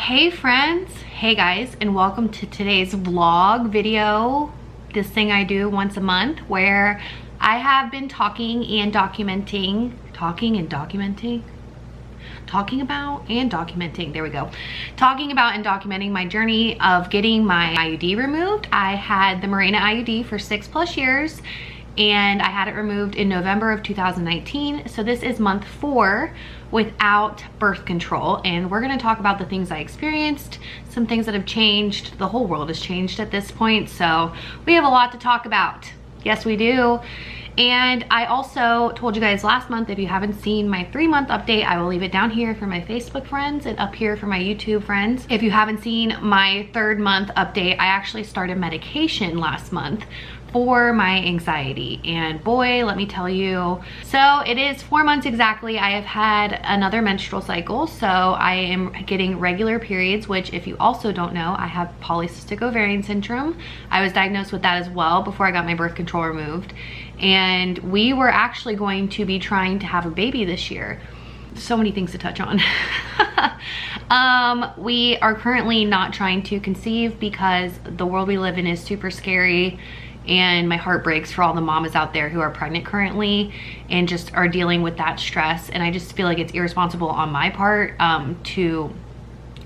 Hey friends, hey guys, and welcome to today's vlog video, this thing I do once a month where I have been talking and documenting, talking about and documenting my journey of getting my IUD removed. I had the Mirena IUD for 6+ years and I had it removed in November of 2019. So this is month 4 without birth control, and we're gonna talk about the things I experienced, some things that have changed. The whole world has changed at this point, so we have a lot to talk about. Yes, we do. And I also told you guys last month, if you haven't seen my 3-month update, I will leave it down here for my Facebook friends and up here for my YouTube friends. If you haven't seen my 3rd month update, I actually started medication last month for my anxiety, and boy, let me tell you. So it is 4 months exactly. I have had another menstrual cycle, so I am getting regular periods, which, if you also don't know, I have polycystic ovarian syndrome. I was diagnosed with that as well before I got my birth control removed, and we were actually going to be trying to have a baby this year. So many things to touch on. We are currently not trying to conceive because the world we live in is super scary, and my heart breaks for all the mamas out there who are pregnant currently and just are dealing with that stress. And I just feel like it's irresponsible on my part to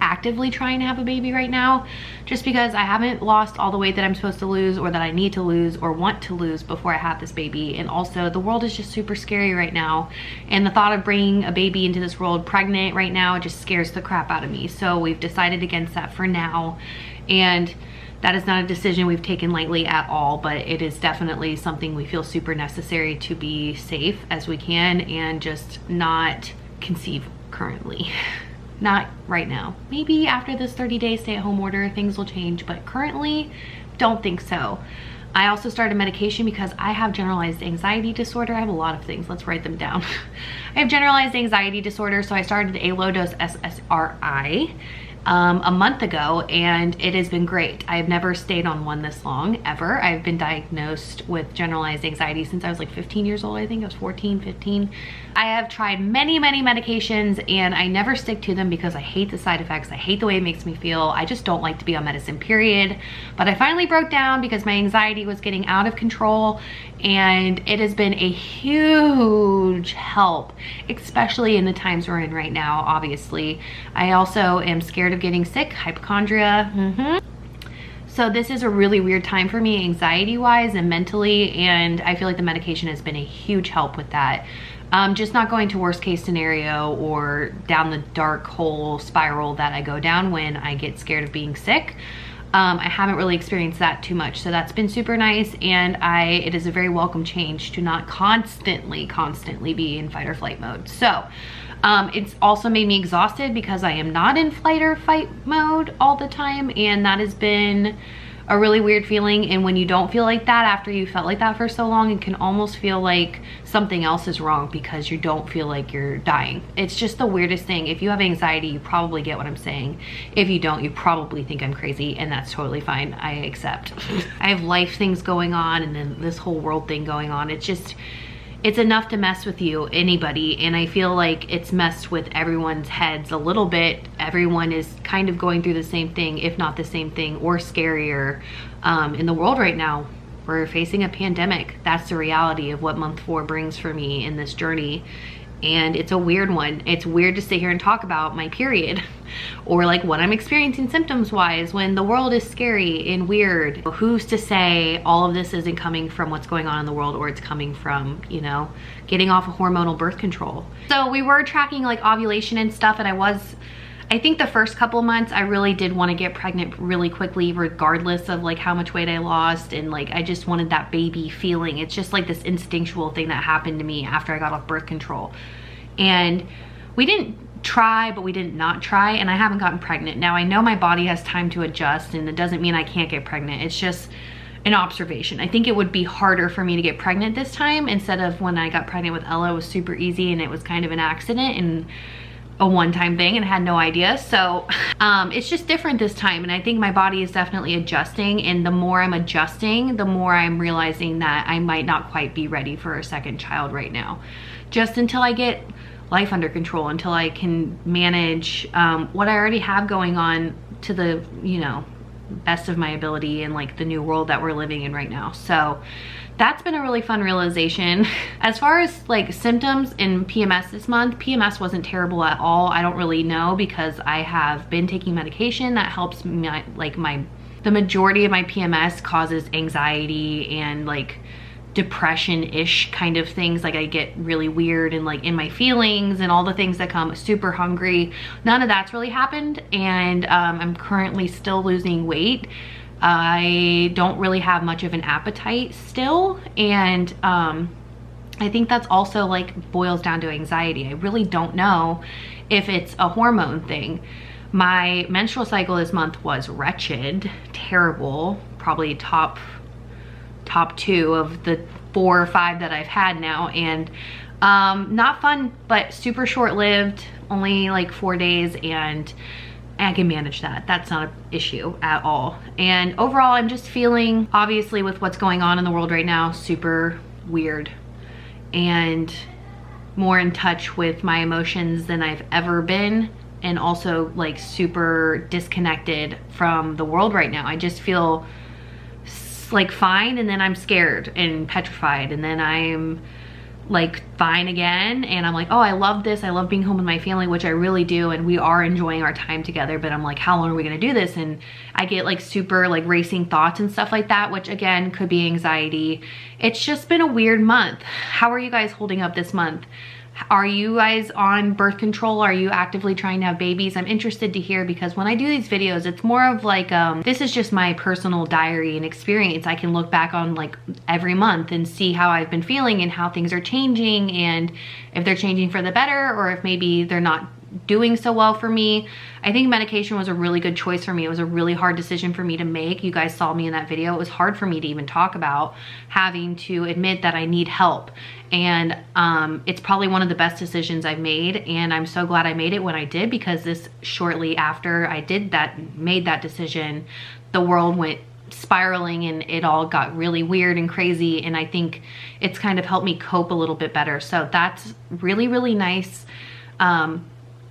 actively trying to have a baby right now, just because I haven't lost all the weight that I'm supposed to lose, or that I need to lose, or want to lose before I have this baby. And also, the world is just super scary right now, and the thought of bringing a baby into this world pregnant right now just scares the crap out of me. So we've decided against that for now, and that is not a decision we've taken lightly at all, but it is definitely something we feel super necessary to be safe as we can and just not conceive currently. Not right now. Maybe after this 30-day stay-at-home order, things will change, but currently, don't think so. I also started medication because I have generalized anxiety disorder. I have a lot of things. Let's write them down. I have generalized anxiety disorder, so I started a low-dose SSRI a month ago, and it has been great. I've never stayed on one this long, ever. I've been diagnosed with generalized anxiety since I was like 15 years old. I think I was 14, 15. I have tried many medications, and I never stick to them because I hate the side effects. I hate the way it makes me feel. I just don't like to be on medicine, period. But I finally broke down because my anxiety was getting out of control, and it has been a huge help, especially in the times we're in right now, obviously. I also am scared of getting sick, hypochondria. So this is a really weird time for me, anxiety-wise and mentally, and I feel like the medication has been a huge help with that. Just not going to worst case scenario or down the dark hole spiral that I go down when I get scared of being sick. I haven't really experienced that too much, so that's been super nice, and it is a very welcome change to not constantly be in fight or flight mode. So it's also made me exhausted because I am not in flight or fight mode all the time, and that has been a really weird feeling. And when you don't feel like that after you felt like that for so long, it can almost feel like something else is wrong because you don't feel like you're dying. It's just the weirdest thing. If you have anxiety, you probably get what I'm saying. If you don't, you probably think I'm crazy, and that's totally fine. I accept. I have life things going on, and then this whole world thing going on. It's enough to mess with you, anybody, and I feel like it's messed with everyone's heads a little bit. Everyone is kind of going through the same thing, if not the same thing, or scarier in the world right now. We're facing a pandemic. That's the reality of what month 4 brings for me in this journey. And it's a weird one. It's weird to sit here and talk about my period or like what I'm experiencing symptoms wise when the world is scary and weird. Who's to say all of this isn't coming from what's going on in the world, or it's coming from, you know, getting off of hormonal birth control. So we were tracking like ovulation and stuff, and I think the first couple months I really did want to get pregnant really quickly, regardless of like how much weight I lost, and like I just wanted that baby feeling. It's just like this instinctual thing that happened to me after I got off birth control. And we didn't try, but we didn't not try, and I haven't gotten pregnant. Now I know my body has time to adjust, and it doesn't mean I can't get pregnant. It's just an observation. I think it would be harder for me to get pregnant this time, instead of when I got pregnant with Ella. It was super easy, and it was kind of an accident and a one-time thing, and I had no idea. So it's just different this time, and I think my body is definitely adjusting, and the more I'm adjusting, the more I'm realizing that I might not quite be ready for a second child right now. Just until I get life under control, until I can manage what I already have going on to the, you know, best of my ability in like the new world that we're living in right now. So that's been a really fun realization. As far as like symptoms in PMS this month, PMS wasn't terrible at all. I don't really know, because I have been taking medication that helps me, the majority of my PMS causes anxiety and like depression-ish kind of things. Like I get really weird and like in my feelings and all the things that come, super hungry. None of that's really happened, and I'm currently still losing weight. I don't really have much of an appetite still, and I think that's also like boils down to anxiety. I really don't know if it's a hormone thing. My menstrual cycle this month was wretched, terrible, probably top 2 of the 4 or 5 that I've had now, and not fun, but super short-lived, only like 4 days, and I can manage that. That's not an issue at all. And overall, I'm just feeling, obviously with what's going on in the world right now, super weird and more in touch with my emotions than I've ever been, and also like super disconnected from the world right now. I just feel like fine, and then I'm scared and petrified, and then I'm like fine again, and I'm like, oh, I love this, I love being home with my family, which I really do, and we are enjoying our time together, but I'm like, how long are we gonna do this? And I get like super like racing thoughts and stuff like that, which again could be anxiety. It's just been a weird month. How are you guys holding up this month? Are you guys on birth control? Are you actively trying to have babies? I'm interested to hear, because when I do these videos, it's more of like, this is just my personal diary and experience. I can look back on like every month and see how I've been feeling and how things are changing, and if they're changing for the better, or if maybe they're not doing so well for me. I think medication was a really good choice for me. It was a really hard decision for me to make. You guys saw me in that video. It was hard for me to even talk about having to admit that I need help. And it's probably one of the best decisions I've made, and I'm so glad I made it when I did, because this shortly after I made that decision, the world went spiraling and it all got really weird and crazy, and I think it's kind of helped me cope a little bit better. So that's really, really nice.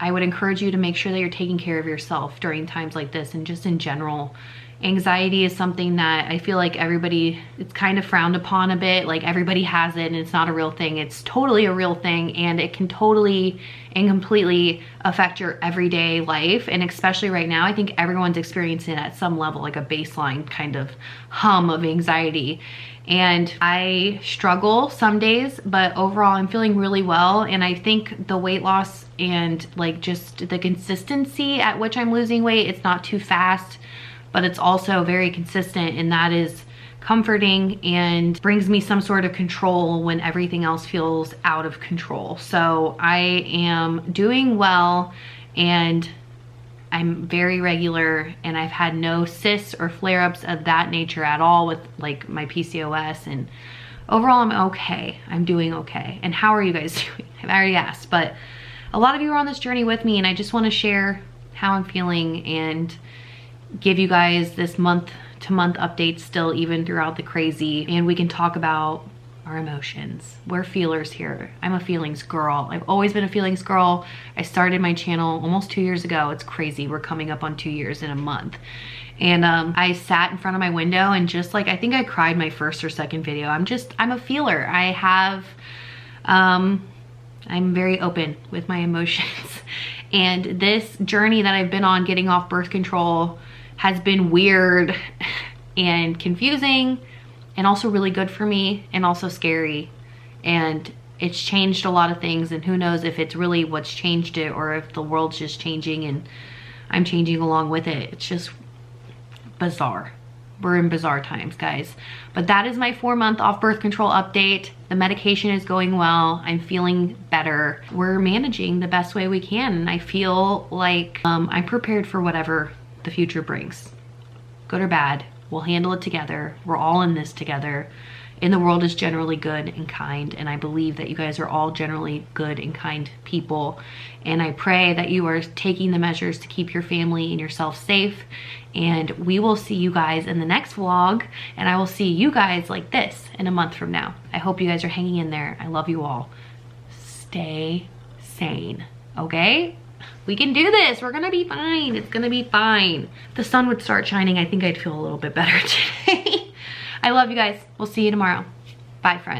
I would encourage you to make sure that you're taking care of yourself during times like this, and just in general. Anxiety is something that I feel like it's kind of frowned upon a bit. Like everybody has it, and it's not a real thing. It's totally a real thing, and it can totally and completely affect your everyday life. And especially right now, I think everyone's experiencing it at some level, like a baseline kind of hum of anxiety. And I struggle some days, but overall I'm feeling really well. And I think the weight loss and like just the consistency at which I'm losing weight, it's not too fast, but it's also very consistent, and that is comforting and brings me some sort of control when everything else feels out of control. So I am doing well, and I'm very regular, and I've had no cysts or flare-ups of that nature at all with like my PCOS, and overall I'm okay. I'm doing okay. And how are you guys doing? I've already asked, but a lot of you are on this journey with me, and I just want to share how I'm feeling and give you guys this month to month update still, even throughout the crazy, and we can talk about our emotions. We're feelers here. I'm a feelings girl. I've always been a feelings girl. I started my channel almost 2 years ago. It's crazy. We're coming up on 2 years in a month. And I sat in front of my window and just like, I think I cried my first or second video. I'm a feeler. I'm very open with my emotions. And this journey that I've been on, getting off birth control, has been weird and confusing, and also really good for me, and also scary. And it's changed a lot of things, and who knows if it's really what's changed it, or if the world's just changing and I'm changing along with it. It's just bizarre. We're in bizarre times, guys. But that is my 4-month off birth control update. The medication is going well. I'm feeling better. We're managing the best way we can, and I feel like I'm prepared for whatever the future brings. Good or bad, we'll handle it together. We're all in this together. And the world is generally good and kind, and I believe that you guys are all generally good and kind people. And I pray that you are taking the measures to keep your family and yourself safe. And we will see you guys in the next vlog, and I will see you guys like this in a month from now. I hope you guys are hanging in there. I love you all. Stay safe. insane, okay? We can do this. We're gonna be fine. It's gonna be fine. If the sun would start shining, I think I'd feel a little bit better today. I love you guys. We'll see you tomorrow. Bye, friends.